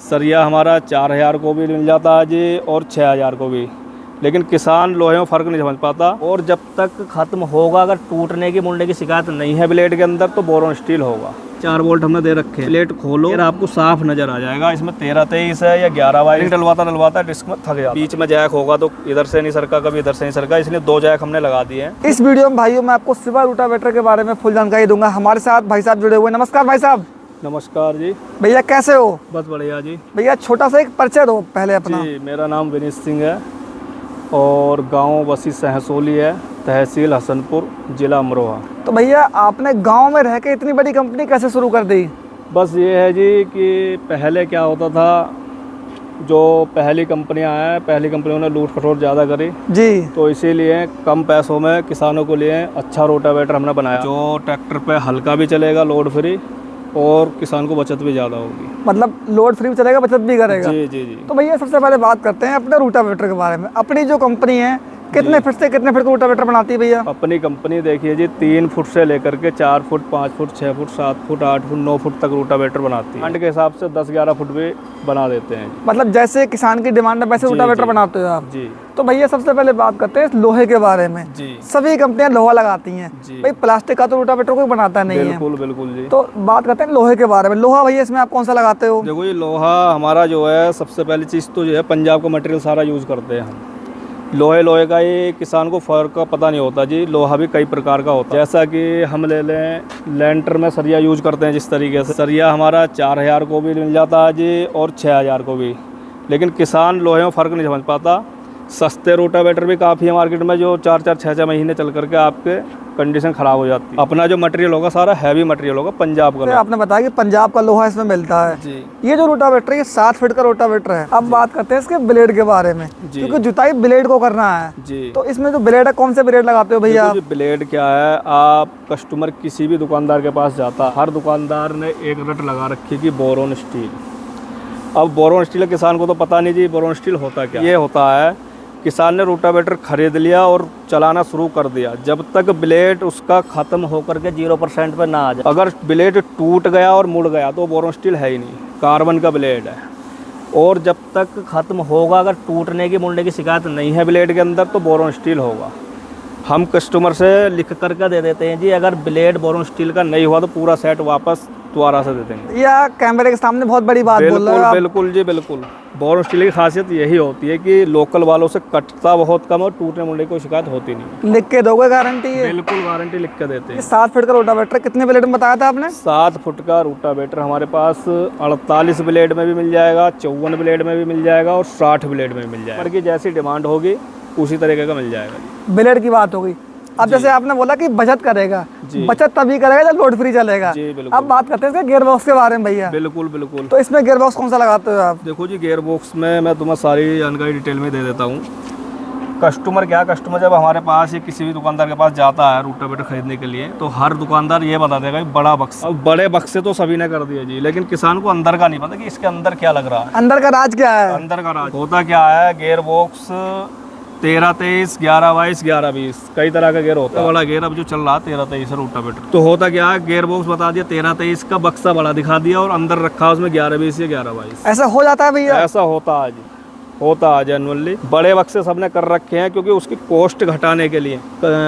सरिया हमारा 4000 को भी मिल जाता है जी और 6000 को भी, लेकिन किसान लोहे में फ़र्क नहीं समझ पाता। और जब तक ख़त्म होगा, अगर टूटने की मुड़ने की शिकायत नहीं है ब्लेड के अंदर, तो बोरोन स्टील होगा। 4 बोल्ट हमने दे रखे हैं। प्लेट खोलो फिर आपको साफ नजर आ जाएगा इसमें 13-23 है या 11 वायरिंग। डलवाता डिस्क में थक जाता। बीच में जैक होगा तो इधर से नहीं सरका, कभी इधर से नहीं सरका, इसलिए 2 जैक हमने लगा दिए हैं। इस वीडियो में भाइयों मैं आपको सिवा रोटावेटर के बारे में फुल जानकारी दूंगा। हमारे साथ भाई साहब जुड़े हुए। नमस्कार भाई साहब। नमस्कार जी। भैया कैसे हो? बस बढ़िया जी। भैया छोटा सा एक परिचय दो पहले अपना। जी, मेरा नाम विनीत सिंह है और गांव बसी सहसोली है, तहसील हसनपुर, जिला अमरोहा। तो भैया आपने गांव में रह के इतनी बड़ी कंपनी कैसे शुरू कर दी? बस ये है जी कि पहले क्या होता था, जो पहली कंपनियां हैं, पहली कंपनियों ने लूट खटोर ज़्यादा करी जी, तो इसीलिए कम पैसों में किसानों के लिए अच्छा रोटावेटर हमने बनाया, जो ट्रैक्टर पे हल्का भी चलेगा, लोड फ्री, और किसान को बचत भी ज़्यादा होगी। मतलब लोड फ्री भी चलेगा, बचत भी करेगा। जी जी जी। तो भैया सबसे पहले बात करते हैं अपने रोटावेटर के बारे में। अपनी जो कंपनी है कितने फीट से कितने फीट का रोटावेटर बनाती है भैया? अपनी कंपनी देखिए जी 3 फुट से लेकर के 4 foot, 5 foot, 6 foot, 7 foot, 8 foot, 9 foot तक रोटावेटर बनाती है। डिमांड के हिसाब से 10-11 फुट भी बना देते हैं। मतलब जैसे किसान की डिमांड है वैसे रोटावेटर बनाते हो आप जी। तो भैया सबसे पहले बात करते हैं लोहे के बारे में जी। सभी कंपनियां लोहा लगाती हैं भाई, प्लास्टिक का तो रोटावेटर कोई बनाता नहीं है। बिल्कुल बिल्कुल जी। तो बात करते हैं लोहे के बारे में। लोहा भैया इसमें आप कौन सा लगाते हो? देखो ये लोहा हमारा जो है, सबसे पहली चीज़ तो जो है पंजाब का मटेरियल सारा यूज़ करते हैं हम। लोहे का ये किसान को फ़र्क का पता नहीं होता जी। लोहा भी कई प्रकार का होता है, जैसा कि हम ले लें लेंटर में सरिया यूज करते हैं। जिस तरीके से सरिया हमारा 4000 को भी मिल जाता है जी और 6000 को भी, लेकिन किसान लोहे में फ़र्क नहीं समझ पाता। सस्ते रोटावेटर भी काफ़ी है मार्केट में, जो 4-4, 6-6 महीने चल करके आपके कंडीशन ख़राब हो जाती है। अपना जो मटेरियल होगा सारा हैवी मटेरियल होगा, पंजाब का। आपने बताया कि पंजाब का लोहा इसमें मिलता है जी। ये जो रोटावेटर है 7 फीट का रोटावेटर है। अब बात करते हैं इसके ब्लेड के बारे में, क्योंकि जुताई ब्लेड को करना है जी। तो इसमें जो ब्लेड है, कौन से ब्लेड लगाते हो भैया? ब्लेड क्या है, आप कस्टमर किसी भी दुकानदार के पास जाता, हर दुकानदार ने एक रट लगा रखी कि बोरोन स्टील। अब बोरोन स्टील किसान को तो पता नहीं जी बोरोन स्टील होता क्या। ये होता है, किसान ने रोटावेटर खरीद लिया और चलाना शुरू कर दिया, जब तक ब्लेड उसका ख़त्म होकर के 0% पे ना आ जाए। अगर ब्लेड टूट गया और मुड़ गया तो बोरोन स्टील है ही नहीं, कार्बन का ब्लेड है। और जब तक ख़त्म होगा, अगर टूटने की मुड़ने की शिकायत नहीं है ब्लेड के अंदर, तो बोरोन स्टील होगा। हम कस्टमर से लिख करके दे देते हैं जी, अगर ब्लेड बोरोन स्टील का नहीं हुआ तो पूरा सेट वापस दोबारा से दे देंगे। या कैमरे के सामने बहुत बड़ी बात बोल रहे हो आप। बिल्कुल जी बिल्कुल। बोरोन स्टील की खासियत यही होती है कि लोकल वालों से कटता बहुत कम और टूटने मुड़ने की कोई शिकायत होती नहीं। लिख के दोगे गारंटी है? बिल्कुल गारंटी लिख के देते हैं। 7 फीट का रोटावेटर कितने ब्लेड में बताया था आपने? 7 फुट का रोटावेटर हमारे पास 48 ब्लेड में भी मिल जाएगा, 54 ब्लेड में भी मिल जाएगा और 60 ब्लेड में मिल जाएगा। की जैसी डिमांड होगी उसी तरीके का मिल जाएगा। ब्लेड की बात होगी। अब जैसे आपने बोला कि बचत करेगा, बचत तभी करेगा जब लोड फ्री चलेगा। अब बात करते हैं इसके गियर बॉक्स के बारे में भैया। बिल्कुल बिल्कुल। तो इसमें गियर बॉक्स कौन सा लगाते हो आप? देखो जी, गियर बॉक्स में मैं तुम्हें सारी जानकारी डिटेल में दे देता हूँ। कस्टमर जब हमारे पास या किसी भी दुकानदार के पास जाता है रोटावेटर खरीदने के लिए, तो हर दुकानदार ये बता देगा बड़ा बक्स। अब बड़े बक्से तो सभी ने कर दिया जी, लेकिन किसान को अंदर का नहीं पता कि इसके अंदर क्या लग रहा है। अंदर का राज क्या है? अंदर का राज होता क्या है, गियर बॉक्स 13-23, 11-22, 11-20 कई तरह का गियर होता है। बड़ा गियर अब जो चल रहा है 13-23 रोटावेटर, तो होता क्या है, गियर बॉक्स बता दिया 13-23 का, बक्सा बड़ा दिखा दिया और अंदर रखा उसमें 11-20 या 11-22। ऐसा हो जाता है भैया? ऐसा होता है जी, होता है जेन्युइनली। बड़े बक्से सबने कर रखे हैं क्योंकि उसकी कॉस्ट घटाने के लिए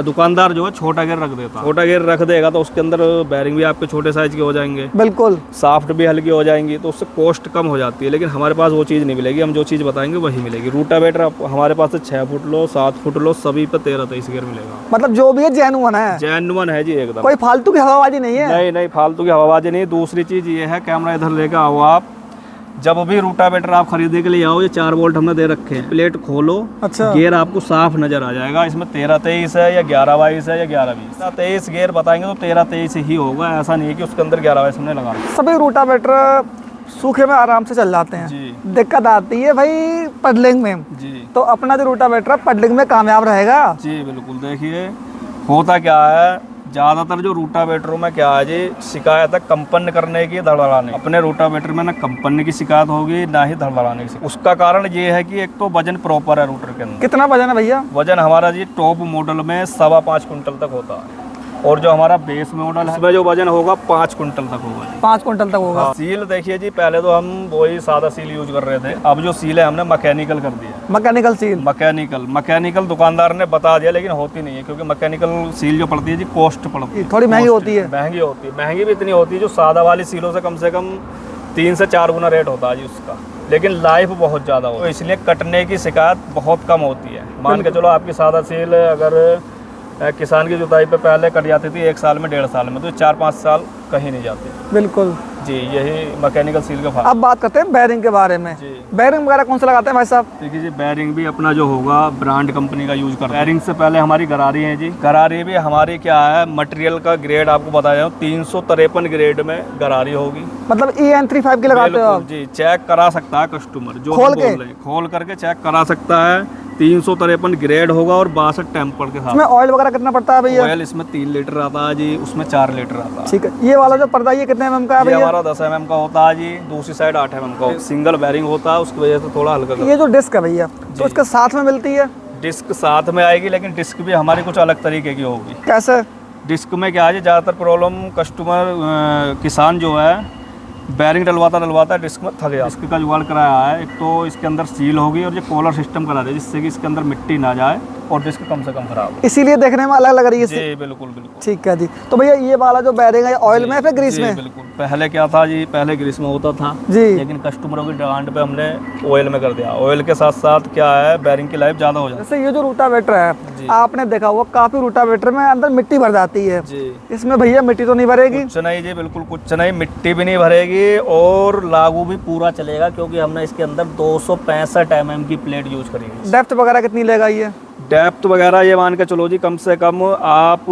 दुकानदार जो है छोटा गियर रख देता है। छोटा गियर रख देगा तो उसके अंदर बैरिंग भी आपके छोटे साइज के हो जाएंगे, बिल्कुल साफ्ट भी हल्की हो जाएंगी, तो उससे कॉस्ट कम हो जाती है। लेकिन हमारे पास वो चीज़ नहीं मिलेगी, हम जो चीज़ बताएंगे वही मिलेगी। रोटावेटर हमारे पास 6 फुट लो, 7 फुट लो, सभी पे 13-23 गियर मिलेगा। मतलब जो भी है जेन्युइन है? जेन्युइन है जी एकदम, कोई फालतू की हवाबाजी नहीं है। नहीं फालतू की हवाबाजी नहीं। दूसरी चीज़ ये है, कैमरा इधर लेकर आओ आप, जब भी रोटावेटर आप खरीदने के लिए आओ, ये 4 बोल्ट हमने दे रखे हैं। प्लेट खोलो, अच्छा, गियर आपको साफ नजर आ जाएगा। इसमें 13-23 है या 11-22 है या 11-20। 23 गियर बताएंगे तो 13-23 ही होगा, ऐसा नहीं है कि उसके अंदर 11-22 हमने लगा। सभी रोटावेटर सूखे में आराम से चल जाते हैं जी। दिक्कत आती है भाई पडलिंग में जी। तो अपना जो रोटावेटर पडलिंग में कामयाब रहेगा जी। बिल्कुल। देखिए होता क्या है, ज़्यादातर जो रोटावेटरों में क्या है जी, शिकायत है कंपन करने की, धड़धड़ाने। अपने रोटावेटर में ना कंपन की शिकायत होगी ना ही धड़धड़ाने की। उसका कारण ये है कि एक तो वजन प्रॉपर है रोटर के अंदर। कितना वजन है भैया? वजन हमारा जी टॉप मॉडल में 5.25 कुंटल तक होता है। और जो हमारा बेस मॉडल है इसमें जो वजन होगा 5 कुंटल तक होगा जी। 5 कुंटल तक होगा। सील देखिए जी, पहले तो हम वही सादा सील यूज कर रहे थे, अब जो सील है हमने मैकेनिकल कर दिया। Mechanical seal? मैकेनिकल दुकानदार ने बता दिया, लेकिन होती नहीं है, क्योंकि मैकेनिकल सील जो पड़ती है जी कॉस्ट पड़ती है, थोड़ी महंगी होती है। महंगी भी इतनी होती है, जो सादा वाली सीलों से कम 3 से 4 गुना रेट होता है जी उसका, लेकिन लाइफ बहुत ज़्यादा होती है, तो इसलिए कटने की शिकायत बहुत कम होती है। मान के चलो आपकी सादा सील अगर किसान की जुताई पे पहले कट जाती थी 1 साल में 1.5 साल में, तो 4-5 साल कहीं नहीं जाती। बिल्कुल जी, यही मैकेनिकल सील का फायदा। अब बात करते हैं बैरिंग के बारे में। बैरिंग वगैरह कौन सा लगाते हैं भाई साहब? देखिए जी, बैरिंग भी अपना जो होगा ब्रांड कंपनी का यूज करते हैं। बैरिंग से पहले हमारी गरारी है जी, गरारी भी हमारी क्या है, मटेरियल का ग्रेड आपको बताया 353 ग्रेड में गरारी होगी। मतलब EN35 की लगाते हो आप? जी, चेक करा सकता है कस्टमर, जो खोल करके चेक करा सकता है। 353 ग्रेड होगा और 62 टेम्पर के साथ। इसमें ऑयल वगैरह कितना पड़ता है भैया? ऑयल इसमें 3 लीटर आता है जी, उसमें 4 लीटर आता है। ठीक है। ये वाला जो पर्दा ये कितने mm का है भैया? हमारा 10 mm का होता है जी, दूसरी साइड 8 mm का। सिंगल बैरिंग होता है, उसकी वजह से थोड़ा हल्का। ये जो डिस्क है भैया, तो इसके साथ में मिलती है? डिस्क साथ में आएगी, लेकिन डिस्क भी हमारी कुछ अलग तरीके की होगी। कैसे? डिस्क में क्या है, ज़्यादातर प्रॉब्लम कस्टमर किसान जो है बैरिंग डलवाता डिस्क में थक जाता। डिस्क का जुगाड़ कराया है, एक तो इसके अंदर सील होगी और ये कॉलर सिस्टम करा दिया, जिससे कि इसके अंदर मिट्टी ना जाए और डिस्क कम से कम खराब हो, इसीलिए देखने में अलग लग रही है। जी बिल्कुल। ठीक है जी। तो भैया ये वाला जो बैरिंग है ऑयल में है फिर ग्रीस में? बिल्कुल। पहले क्या था जी, पहले ग्रीस में होता था जी, लेकिन कस्टमरों की डिमांड पे हमने ऑयल में कर दिया। ऑयल के साथ साथ क्या है, बैरिंग की लाइफ ज़्यादा हो जाती है। जैसे ये जो रोटावेटर है, आपने देखा होगा काफी रोटावेटर में अंदर मिट्टी भर जाती है जी, इसमें भैया मिट्टी तो नहीं भरेगी? कुछ नहीं जी, बिल्कुल कुछ नहीं, मिट्टी भी नहीं भरेगी और लागू भी पूरा चलेगा, क्योंकि हमने इसके अंदर 265 mm की प्लेट यूज करी है। डेप्थ वगैरह कितनी लेगा ये? डेप्थ वगैरह ये मान के चलो जी, कम से कम आप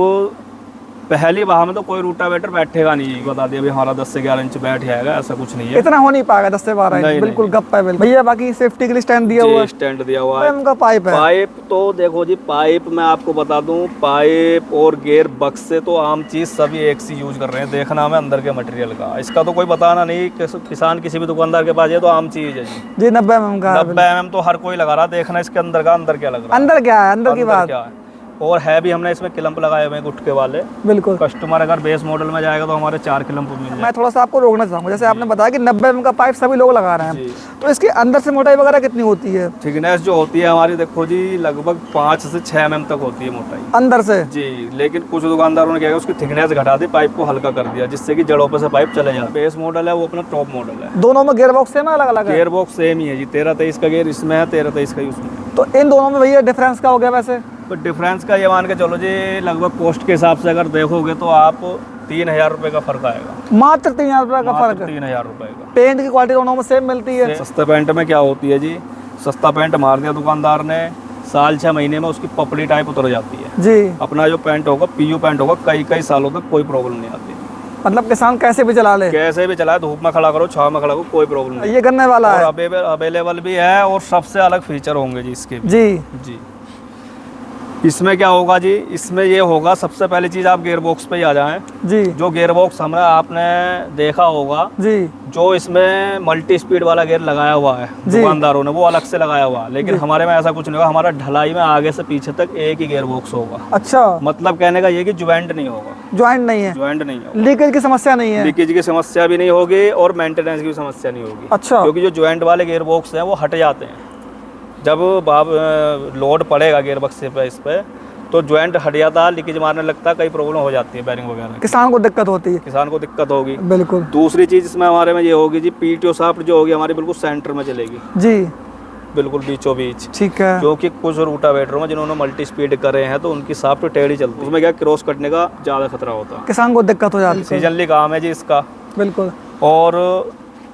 पहली बार में तो कोई रूटावेटर बैठेगा नहीं, बता दिया अभी हमारा 10 से 11 इंच बैठ जाएगा, ऐसा कुछ नहीं है। इतना हो नहीं पाएगा 10 से 12 इंच, बिल्कुल गप्पा है भैया। बाकी सेफ्टी के लिए स्टैंड दिया हुआ है? स्टैंड दिया हुआ है। उनका पाइप है? पाइप तो देखो जी, पाइप मैं आपको बता दूं, पाइप और गियर बक्स से तो आम चीज सभी एक सी यूज कर रहे हैं, देखना हमें अंदर के मटेरियल का, इसका तो कोई बताना नहीं। किसान किसी भी दुकानदार के पास है तो आम चीज है जी 90 mm का। 90 mm तो हर कोई लगा रहा, देखना इसके अंदर का, अंदर क्या लग रहा है, अंदर क्या है, अंदर की बात क्या है। और है भी, हमने इसमें क्लैंप लगाए हुए हैं गुटके वाले। बिल्कुल। कस्टमर अगर बेस मॉडल में जाएगा तो हमारे 4 क्लैंप मिल जाएंगे। मैं थोड़ा सा आपको रोकना चाहूँगा, जैसे आपने बताया कि 90 mm का पाइप सभी लोग लगा रहे हैं, तो इसके अंदर से मोटाई वगैरह कितनी होती है? थिकनेस जो होती है हमारी, देखो जी, लगभग 5 से 6 mm तक होती है मोटाई अंदर से जी। लेकिन कुछ दुकानदारों ने क्या किया, उसकी थिकनेस घटा दी, पाइप को हल्का कर दिया, जिससे कि जड़ों पे से पाइप चले जाए। बेस मॉडल है वो अपना टॉप मॉडल है। दोनों में गियर बॉक्स सेम है, अलग अलग है? गियर बॉक्स सेम ही है जी, 13-23 का गियर इसमें है, 13-23 का उसमें। तो इन दोनों में भैया डिफरेंस क्या हो गया वैसे? तो डिफरेंस का ये मान के चलो जी, लगभग कॉस्ट के हिसाब से अगर देखोगे तो आप 3000 रुपये का फर्क आएगा। मात्र 3000 रुपये का फर्क? 3000 रुपये का। पेंट की क्वालिटी दोनों में सेम मिलती है? सस्ते पेंट में क्या होती है जी, सस्ता पेंट मार दिया दुकानदार ने, साल 6 महीने में उसकी पपड़ी टाइप उतर जाती है जी। अपना जो पेंट होगा, PU पेंट होगा, कई सालों तक कोई प्रॉब्लम नहीं आती। मतलब किसान कैसे भी चला ले? कैसे भी चलाए, धूप में खड़ा करो, छाव में खड़ा करो, कोई प्रॉब्लम नहीं। ये करने वाला है, अवेलेबल भी है और सबसे अलग फीचर होंगे जी इसके भी। जी। इसमें क्या होगा जी, इसमें ये होगा, सबसे पहली चीज आप गियर बॉक्स पे ही आ जाएं जी। जो गियर बॉक्स हमारा आपने देखा होगा जी, जो इसमें मल्टी स्पीड वाला गियर लगाया हुआ है दुकानदारों ने, वो अलग से लगाया हुआ है, लेकिन हमारे में ऐसा कुछ नहीं होगा। हमारा ढलाई में आगे से पीछे तक एक ही गियर बॉक्स होगा। अच्छा, मतलब कहने का ये कि ज्वाइंट नहीं होगा। ज्वाइंट नहीं है? ज्वाइंट नहीं होगा। लीकेज की समस्या नहीं है? लीकेज की समस्या भी नहीं होगी और मेंटेनेंस की समस्या नहीं होगी। अच्छा, क्योंकि जो ज्वाइंट वाले गियर बॉक्स हैं वो हट जाते हैं जब लोड पड़ेगा गियर बक्स पे, इस पे तो ज्वाइंट हट जाता है, लीकेज मारने लगता है, कई प्रॉब्लम हो जाती है बैरिंग वगैरह। किसान को दिक्कत होती है? किसान को दिक्कत होगी, बिल्कुल। दूसरी चीज इसमें हमारे में ये होगी जी, PTO शाफ्ट जो होगी हमारी बिल्कुल सेंटर में चलेगी जी, बिल्कुल बीचों बीच। ठीक है। क्योंकि कुछ रूटावेटरों में जिन्होंने मल्टी स्पीड करे हैं तो उनकी शाफ्ट टेढ़ी चलती है, उसमें क्या क्रॉस कटने का ज्यादा खतरा होता है, किसान को दिक्कत हो जाती है। सीजनली काम है जी इसका, बिल्कुल। और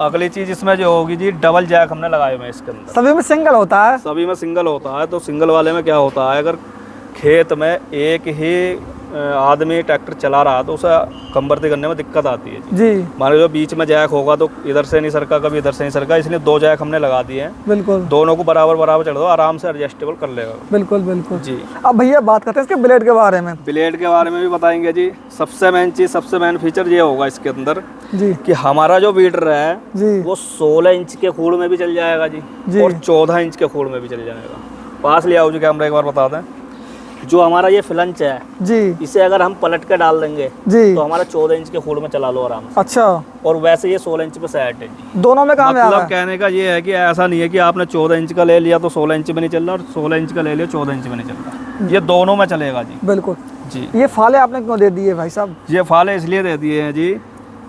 अगली चीज इसमें जो होगी जी, डबल जैक हमने लगाए हुए हैं इसके अंदर। सभी में सिंगल होता है? सभी में सिंगल होता है। तो सिंगल वाले में क्या होता है, अगर खेत में एक ही आदमी ट्रैक्टर चला रहा तो उसे कमबर्ती करने में दिक्कत आती है जी। मान लो बीच में जैक होगा तो इधर से नहीं सरका, कभी इधर से नहीं सरका, इसलिए 2 जैक हमने लगा दिए हैं। बिल्कुल। दोनों को बराबर बराबर चढ़ दो, आराम से एडजस्टेबल कर लेगा। बिल्कुल बिल्कुल जी। अब भैया बात करते हैं इसके ब्लेड के बारे में। ब्लेड के बारे में भी बताएंगे जी। सबसे मेन चीज, सबसे मेन फीचर ये होगा इसके अंदर जी, कि हमारा जो वीडर है जी, वो 16 इंच के खूड़ में भी चल जाएगा जी और 14 इंच के खूड़ में भी चल जाएगा। पास ले आओ जी कैमरा, एक बार बता दें। जो हमारा ये फ्लंच है जी, इसे अगर हम पलट के डाल देंगे जी, तो हमारा 14 इंच के फुल में चला लो आराम से। अच्छा, और वैसे ये 16 इंच पे सेट है जी। दोनों में काम मतलब कहने का ये है कि ऐसा नहीं है कि आपने 14 इंच का ले लिया तो 16 इंच में नहीं चल रहा, और 16 इंच का ले लिया 14 इंच में नहीं चल रहा, ये दोनों में चलेगा जी। बिल्कुल जी। ये फाले आपने क्यों दे दिए भाई साहब? ये फाले इसलिए दे दिए हैं जी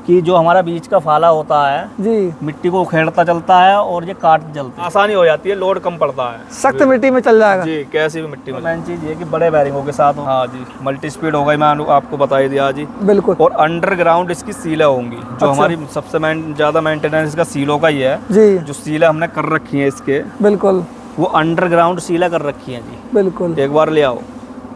कि जो हमारा बीच का फाला होता है जी, मिट्टी को उखेड़ता चलता है और ये काट जलता है, आसानी हो जाती है, लोड कम पड़ता है। सख्त मिट्टी में चल जाएगा जी, कैसी भी मिट्टी में। मेन चीज ये कि बड़े बैरिंगों के साथ। हाँ जी, मल्टी स्पीड हो गई, मैं आपको बता ही दिया जी। बिल्कुल। और अंडरग्राउंड इसकी सीलें होंगी, जो अच्छा। हमारी सबसे ज़्यादा मेंटेनेंस इसका सीलों का ही है जी, जो सीलें हमने कर रखी हैं इसके, बिल्कुल, वो अंडरग्राउंड सीलें कर रखी हैं जी। बिल्कुल। एक बार ले आओ,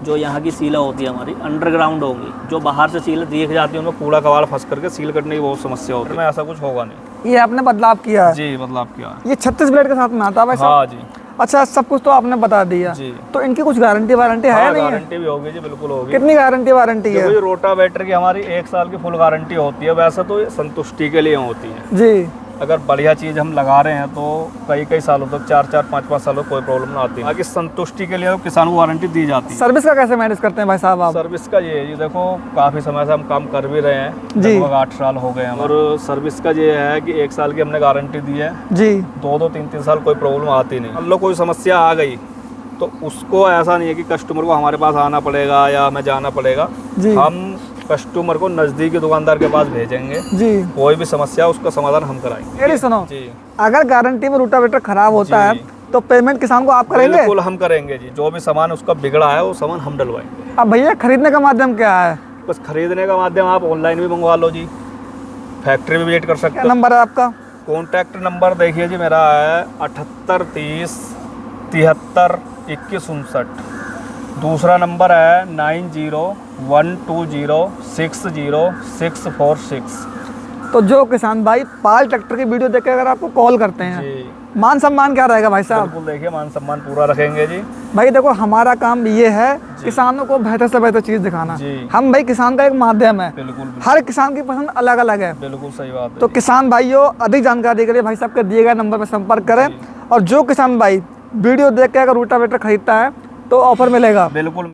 जो यहाँ की सीलें होती है हमारी अंडरग्राउंड होंगी, जो बाहर से सीलें दिख जाती है उनमें कूड़ा कबाड़ फंस करके सील करने की बहुत समस्या होती है, ऐसा कुछ होगा नहीं। ये आपने बदलाव किया है? जी, बदलाव किया है। ये 36 ब्लेड के साथ में आता है भाई साहब? हाँ जी। अच्छा, सब कुछ तो आपने बता दिया जी। तो इनकी कुछ गारंटी वारंटी है? नहीं है? गारंटी भी होगी जी, बिल्कुल होगी। कितनी गारंटी वारंटी है? रोटावेटर की हमारी 1 साल की फुल गारंटी होती है, वैसे तो ये संतुष्टि के लिए होती है जी। अगर बढ़िया चीज़ हम लगा रहे हैं तो कई सालों तक 4-4, 5-5 सालों कोई प्रॉब्लम ना आती है। बाकी संतुष्टि के लिए तो किसान को वारंटी दी जाती है। सर्विस का कैसे मैनेज करते हैं भाई साहब आप? सर्विस का ये है जी, देखो काफ़ी समय से हम काम कर भी रहे हैं जी। लगभग 8 साल हो गए हैं, और सर्विस का ये है कि 1 साल की हमने गारंटी दी है जी। 2-2, 3-3 साल कोई प्रॉब्लम आती नहीं। मान लो कोई समस्या आ गई तो उसको ऐसा नहीं है कि कस्टमर को हमारे पास आना पड़ेगा या हमें जाना पड़ेगा जी। हम कस्टमर को नज़दीकी दुकानदार के पास भेजेंगे जी। कोई भी समस्या उसका समाधान हम कराएंगे। मेरी सुनो जी, अगर गारंटी में रोटावेटर खराब होता है तो पेमेंट किसान को आप करेंगे? बिल्कुल हम करेंगे जी, जो भी सामान उसका बिगड़ा है वो सामान हम डलवाएंगे। अब भैया खरीदने का माध्यम क्या है? बस खरीदने का माध्यम आप ऑनलाइन भी मंगवा लो जी, फैक्ट्री भी विजिट कर सकते क्या हो। नंबर है आपका? कॉन्टैक्ट नंबर देखिए जी, मेरा है 78 30 73 21 59। दूसरा नंबर है 9012060646। तो जो किसान भाई पाल ट्रैक्टर की वीडियो देख के अगर आपको कॉल करते हैं, जी, मान सम्मान क्या रहेगा भाई साहब? बिल्कुल देखिए, मान सम्मान पूरा रखेंगे जी। भाई देखो हमारा काम ये है किसानों को बेहतर से बेहतर चीज दिखाना। जी। हम भाई किसान का एक माध्यम है, बिल्कुल हर किसान की पसंद अलग अलग है। बिल्कुल सही बात है। तो किसान भाइयों अधिक जानकारी के लिए भाई साहब के दिए गए नंबर पर संपर्क करें, और जो किसान भाई वीडियो देख के अगर रोटावेटर खरीदता है तो ऑफर मिलेगा। बिल्कुल।